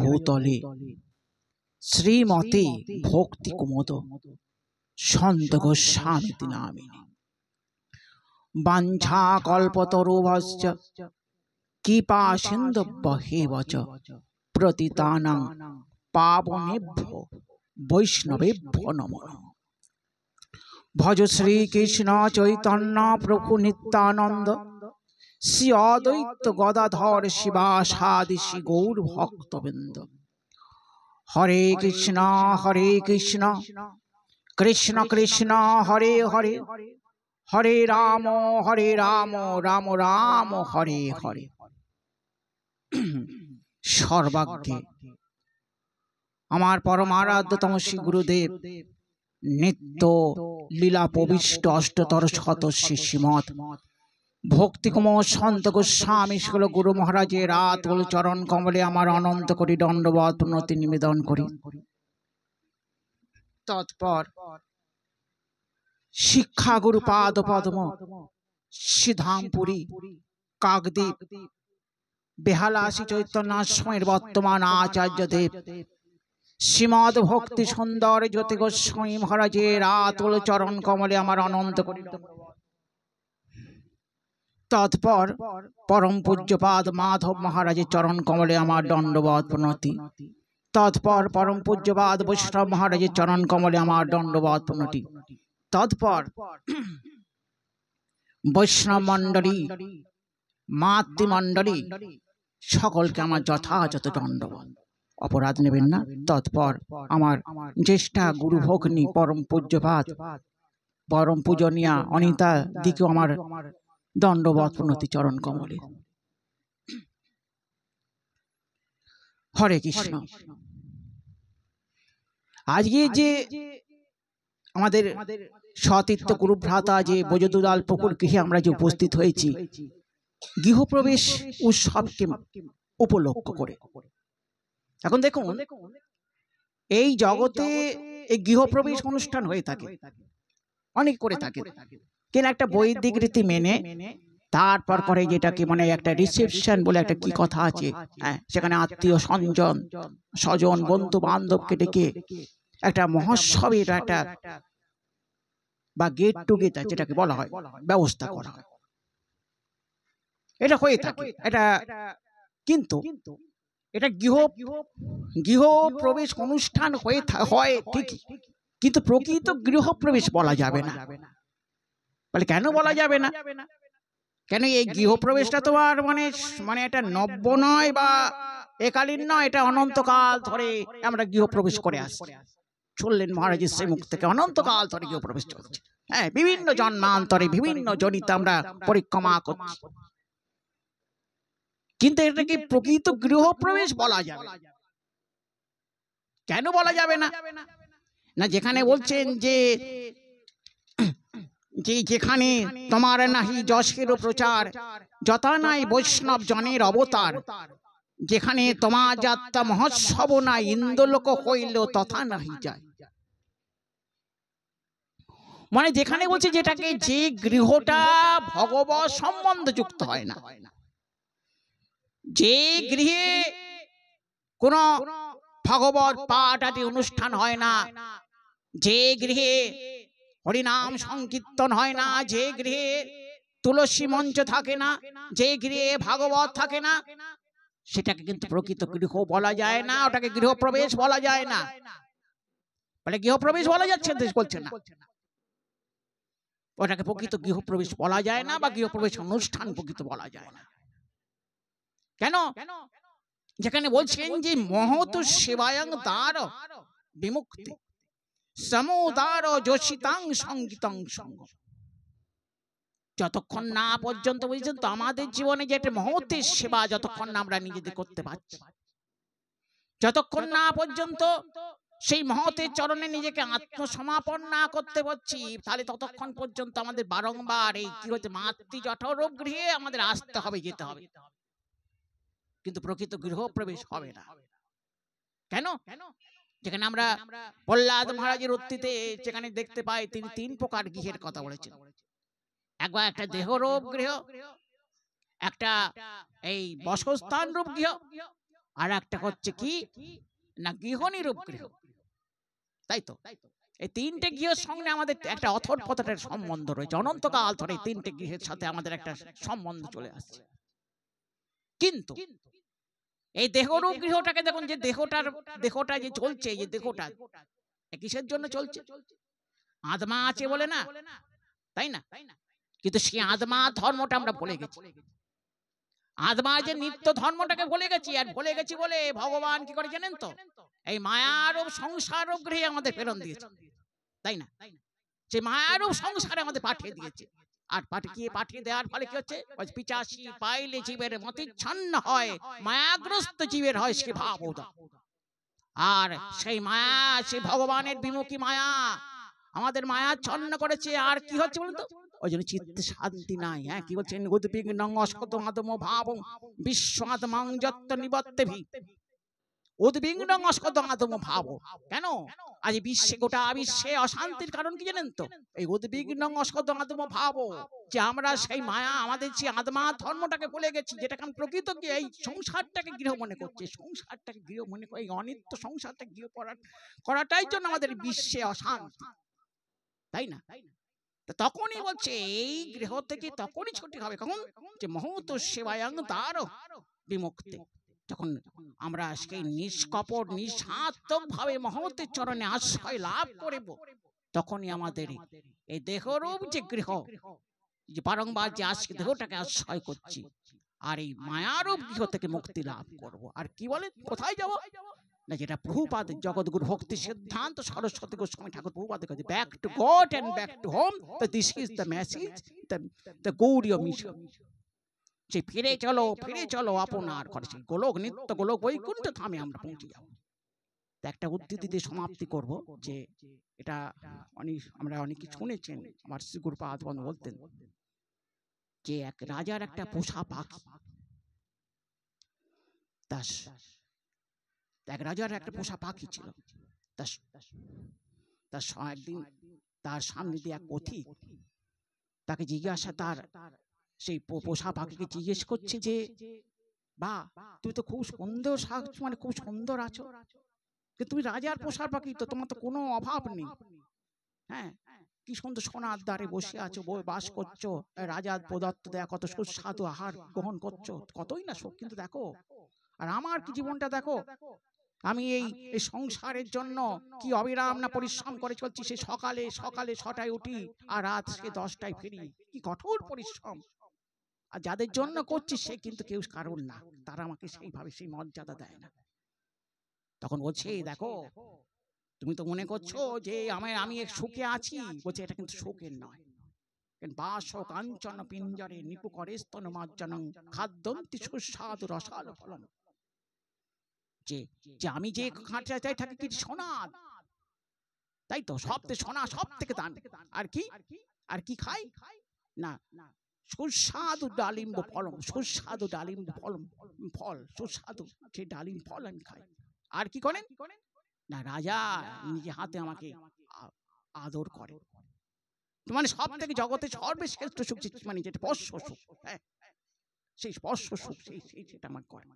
ভূতলে শ্রীমতে ভক্তি কুমোদ সন্ত গোস্বামীতি নামিনী বাঞ্ছা কল্পতরুভশ্চ কৃপা সিন্ধুভ্যেব চ প্রতিতানাং পাবনেভ্যো বৈষ্ণবেভ্যো নমঃ। ভজ শ্রীকৃষ্ণ চৈতন্য প্রভু নিত্যানন্দ শ্রী অদ্বৈত গদাধর শিবাসাদি শ্রী গৌর ভক্তবৃন্দ। হরে কৃষ্ণ কৃষ্ণ কৃষ্ণ হরে হরে, হরে রাম রাম রাম হরে হরে। সর্বাগ্যে আমার পরমারাধ্যতম শ্রী গুরুদেব নিত্য লীলা প্রবিষ্ট অষ্টতর শতশ্রী শ্রীমৎ ভক্তিকুমোদ সন্ত গোস্বামী শুক্ল গুরু মহারাজের রাতুল চরণ কমলে আমার অনন্ত কোটি দণ্ডবৎ প্রণতি নিবেদন করি। তৎপর শিক্ষা গুরু পাদ পদ্ম সিধামপুরী কাকদ্বীপ বেহালা শ্রী চৈতন্যাশ্রমের বর্তমান আচার্য দেব শ্রীমদ ভক্তি সুন্দর জ্যোতি গোস্বামী মহারাজের রাতুল চরণ কমলে আমার অনন্ত কোটি দণ্ডবৎ। তৎপর পরম পূজ্যপাদ মাধব মহারাজের চরণ কমলে আমার দণ্ডবৎ প্রণতি। তৎপর পরম পূজ্যপাদ বৈষ্ণব মহারাজের চরণ কমলে আমার দণ্ডবৎ প্রণতি। তৎপর বৈষ্ণব মণ্ডলী মাতৃমণ্ডলী সকলকে আমার যথাযথ দণ্ডবৎ, অপরাধ নেবেন না। তৎপর আমার জ্যেষ্ঠা গুরু ভগ্নী পরম পূজ্যপাদ পরম পূজনীয়া অনিতা দিকেও আমার দণ্ডবৎ প্রণতি চরণ কমলে। হরে কৃষ্ণ। আজকে যে আমাদের সতীর্থ গুরু ভ্রাতা যে বজদুলাল পুকুর গৃহে আমরা যে উপস্থিত হয়েছি গৃহপ্রবেশ উৎসবকে উপলক্ষ করে, এখন দেখুন এই জগতে এই গৃহপ্রবেশ অনুষ্ঠান হয়ে থাকে, অনেক করে থাকে, কিন্তু একটা বৈদিক রীতি মেনে তারপর করে যেটাকে মানে একটা রিসেপশন বলে একটা কি কথা আছে, সেখানে আত্মীয় স্বজন বন্ধু বান্ধবকে ডেকে একটা মহোৎসবের একটা বা গেট টুগেদার যেটাকে বলা হয় ব্যবস্থা করা হয়, এটা হয়ে থাকে। এটা কিন্তু এটা গৃহ প্রবেশ অনুষ্ঠান হয় ঠিকই, কিন্তু প্রকৃত গৃহপ্রবেশ বলা যাবে না। বলে কেন বলা যাবে না? কেন এই গৃহপ্রবেশটা তো আর মানে এটা নব্য নয় বা একালীন নয়, এটা অনন্তকাল ধরে আমরা গৃহপ্রবেশ করে আসছি। চললেন মহারাজের সেই মুখ থেকে অনন্তকাল ধরে গৃহপ্রবেশ চলছে। হ্যাঁ, বিভিন্ন জন্মান্তরে বিভিন্ন জনিতে আমরা পরিক্রমা করছি, কিন্তু এটাকে প্রকৃত গৃহপ্রবেশ বলা যাবে। কেন বলা যাবে না? না, যেখানে বলছেন যে যেখানে তোমার নাহি যশের প্রচার যথা নাই বৈষ্ণব জনের অবতার, যেখানে তোমার যাত্রা মহোৎসব না ইন্দ্রলোক হইল তথা নাহি যায়। মানে যেখানে বলছে যেটাকে যে গৃহটা ভগবত সম্বন্ধ যুক্ত হয় না, যে গৃহে কোন ভগবত পাঠ আদি অনুষ্ঠান হয় না, যে গৃহে হরিনাম সংকীর্তন হয় না, যে গৃহে তুলসী মঞ্চ থাকে না, যে গৃহে ভাগবত থাকে না, সেটাকে কিন্তু প্রকৃত গৃহ বলা যায় না, ওটাকে গৃহপ্রবেশ বলা যায় না। বলে গৃহপ্রবেশ বলা যাচ্ছে, বলছে না, ওটাকে প্রকৃত গৃহপ্রবেশ বলা যায় না বা গৃহপ্রবেশ অনুষ্ঠান প্রকৃত বলা যায় না। কেন? যেখানে বলছেন যে মহৎ সেবায়ং দ্বার বিমুক্তি সমুদার যোশিতাং সঙ্গীতং সঙ্গ। যতক্ষণ না পর্যন্ত বলছেন তো আমাদের জীবনে যে একটা মহতের সেবা যতক্ষণ না আমরা নিজেদের করতে পারছি, যতক্ষণ না পর্যন্ত সেই মহতের চরণে নিজেকে আত্মসমাপন না করতে পারছি, তাহলে ততক্ষণ পর্যন্ত আমাদের বারংবার এই কি হচ্ছে মাতৃ জঠর গৃহে আমাদের আসতে হবে, যেতে হবে, কিন্তু প্রকৃত গৃহপ্রবেশ হবে না। কেন? যেখানে আমরা প্রহ্লাদ মহারাজের উক্তিতে যেখানে দেখতে পাই তিনি 3 প্রকার গৃহের কথা বলেছেন। একবার একটা দেহরূপ গৃহ, একটা এই বসস্থান রূপ গৃহ, আর একটা হচ্ছে কি না গৃহ নিরূপ গৃহ, তাই তো। এই তিনটে গৃহের সঙ্গে আমাদের একটা অথর্পথের সম্বন্ধ রয়েছে, অনন্তকাল ধরে এই তিনটে গৃহের সাথে আমাদের একটা সম্বন্ধ চলে আসছে। কিন্তু এই দেহরূপ গৃহটাকে দেখুন, যে দেহটা যে চলছে, এই দেহটা কিসের জন্য চলছে? আত্মা আছে বলে না, তাই না? কিন্তু সেই আত্মা ধর্মটা আমরা ভুলে গেছি। আত্মা যে নিত্য ধর্মটাকে ভুলে গেছি, আর ভুলে গেছি বলে ভগবান কি করে জানেন তো, এই মায়ারূপ সংসারূপ গৃহে আমাদের প্রেরণ দিয়েছে, তাই না? যে মায়ারূপ সংসারে আমাদের পাঠিয়ে দিয়েছে। আর পাঠিয়ে দেওয়ার ফলে কি হচ্ছে? পিচাসী পাইলে জীবের মতিচ্ছন্ন হয়, মায়াগ্রস্ত জীবের হয় সে ভাব উদয়। আর সেই মায়া, সেই ভগবানের বিমুখী মায়া আমাদের মায়াচ্ছন্ন করেছে। আর কি হচ্ছে বলুন তো? ওই জন্য চিত্তে শান্তি নাই। হ্যাঁ, কি বলছেন? উদ্বিগ্নং অস্কত আদম ভাবং বিশ্বআত্মাং যত্ত নিবত্যভি। উদ্বিগ্নং অস্কত আদম ভাব। কেন আজ বিশ্বে, গোটা বিশ্বে অশান্তির কারণ কি জানেন তো? এই উদ্বিগ্নং অস্কত আদম ভাব, যে আমরা সেই মায়া, আমাদের যে আত্মা ধর্মটাকে ভুলে গেছি, যেটাকে আমি প্রকৃত কি এই সংসারটাকে গৃহ মনে করছি, সংসারটাকে গৃহ মনে করে, এই অনিত্য সংসারটাকে গৃহ করাটাই জন্য আমাদের বিশ্বে অশান্তি, তাই না? তখনই বলছে এই গৃহ থেকে তখনই ছুটি হবে কখন? যে মহৎ সেবায়াং দ্বার বিমুক্তি, যখন আমরা সেই নিষ্কপট নিঃস্বার্থক ভাবে মহতের চরণে আশ্রয় লাভ করব, তখনই আমাদের এই দেহরূপ যে গৃহ, যে বারংবার যে আজকে দেহটাকে আশ্রয় করছি, আর এই মায়ারূপ গৃহ থেকে মুক্তি লাভ করব। আর কি বলে কোথায় যাব না, যেটা প্রভুপাদ জগৎগুরু ভক্তি সিদ্ধান্ত সরস্বতী গোস্বামী ঠাকুর প্রভুপাদ কাছে, back to God and back to home, this is the message, the Gaudiya mission. যে ফিরে চলো আপনার ঘরে, সেই গোলক নিত্য গোলক বৈকুণ্ঠ ধামে আমরা পৌঁছে যাব। একটা উদ্ধৃতি দিয়ে সমাপ্তি করব, যে এটা আমরা অনেকে শুনেছেন, আমার শ্রী গুরুপাদ বন্ধু বলতেন যে এক রাজার একটা পোষা পাখি, এক রাজার একটা পোষা পাখি ছিল। তার একদিন তার সামনে দিয়ে এক পথিক তাকে জিজ্ঞাসা, তার সেই পোষা পাখিকে জিজ্ঞেস করছে যে, বা তুই তো খুব সুন্দর, মানে খুব সুন্দর আছো, তুমি রাজার পোষা পাখি, তো তোমার তো কোনো অভাব নেই। হ্যাঁ, কি সুন্দর সোনার দ্বারে বসে আছো, বাস করছো, রাজার প্রদত্ত দেয়া কত সুস্বাদু আহার গ্রহণ করছো, কতই না সুখ। কিন্তু দেখো, আর আমার কি জীবনটা দেখো, আমি এই সংসারের জন্য কি অবিরাম না পরিশ্রম করে চলছি। সে সকালে 6টায় উঠি আর রাত 10টায় ফিরি, কি কঠোর পরিশ্রম। আর যাদের জন্য করছি সে কিন্তু কেউ কারণ না, তারা আমাকে সেইভাবে সেই মর্যাদা দেয় না। তখন বলছে, দেখো তুমি তো মনে করছো যে আমি এক সুখে আছি। বলছে এটা কিন্তু সুখের নয়। বাস কাঞ্চন পিঞ্জরে নিপু করে স্তন মার্জনং খাদ্যন্তি সুস্বাদু রসাল ফলন। যে আমি যে খাঁচায় থাকি কি সোনা, তাই তো, সোনা সব থেকে দান। আর কি খাই না, সুস্বাদু ডালিম্ব ফলম, সুস্বাদু ডালিম্ব ফল, সুস্বাদু সেই ডালিম ফল আমি খাই। আর কি করেন না, রাজা নিজে হাতে আমাকে আদর করে। মানে সব থেকে জগতে সর্বশ্রেষ্ঠ সুখ, মানে যেটা স্পর্শ সুখ, হ্যাঁ সেই স্পর্শ সুখ, সেটা আমার করে।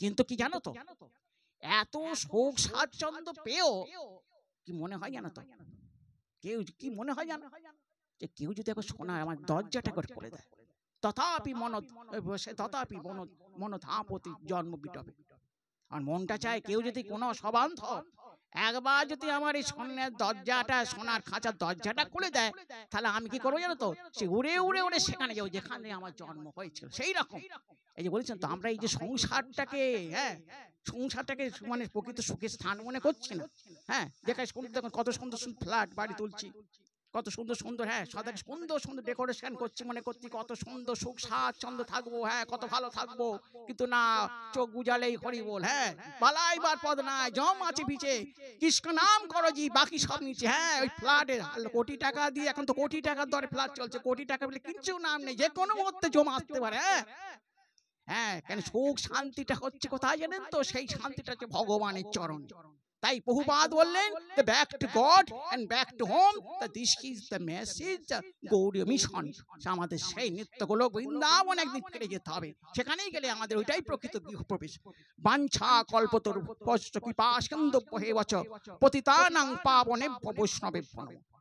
কিন্তু কি জানো তো, এত সুখ স্বাচ্ছন্দ্য পেও কি মনে হয় জানো তো, কেউ কি মনে হয় জানো, যে কেউ যদি একবার সোনা আমার দরজাটা করে খুলে দেয়, তথাপি মনধাপতি জন্ম বিটবে। আর মনটা চায়, কেউ যদি কোনো সবান্ধব একবার যদি আমার এই সোনার দরজাটা, সোনার খাঁচার দরজাটা খুলে দেয়, তাহলে আমি কি করবো জানো তো, সে উড়ে উড়ে উড়ে সেখানে যাবো যেখানে আমার জন্ম হয়েছিল। সেই রকম এই যে বলেছেন তো, আমরা এই যে সংসারটাকে, সংসারটাকে মানে প্রকৃত সুখের স্থান মনে করছি না। হ্যাঁ, যেখানে দেখুন কত সুন্দর সুন্দর ফ্ল্যাট বাড়ি তুলছি, কত সুন্দর সুন্দর, সুন্দর সুন্দর ডেকোরেশন করছি, মনে করছি কত সুন্দর সুখ স্বাচ্ছন্দ্য থাকবো, কত ভালো থাকবো। কিন্তু না, চোখ বুঝালেই হরি বল, পালাইবার পদ নাই, জম আছে পিছে, কৃষ্ণ নাম করো জি, বাকি সব নিচে। ওই ফ্ল্যাটে কোটি টাকা দিয়ে, এখন তো কোটি টাকার দরে ফ্ল্যাট চলছে, কোটি টাকা বলে কিচ্ছু নাম নেই, যে কোনো মুহূর্তে জমা আসতে পারে। কেন সুখ শান্তিটা হচ্ছে কোথায় জানেন তো, সেই শান্তিটা হচ্ছে ভগবানের চরণ। তাই বহুপাদ বললেন the back to God and back to home, that this is the message Gaudiya mission. আমাদের সেই নিত্য গোলক বৃন্দাবন একদিন ফিরে যেতে হবে, সেখানেই গেলে আমাদের ওইটাই প্রকৃত গৃহপ্রবেশ। বাঞ্ছা কল্পতরু কৃপা সিন্ধু ভবেৎ পতিতানাং পাবনেভ্যো বৈষ্ণবেভ্যো নমঃ।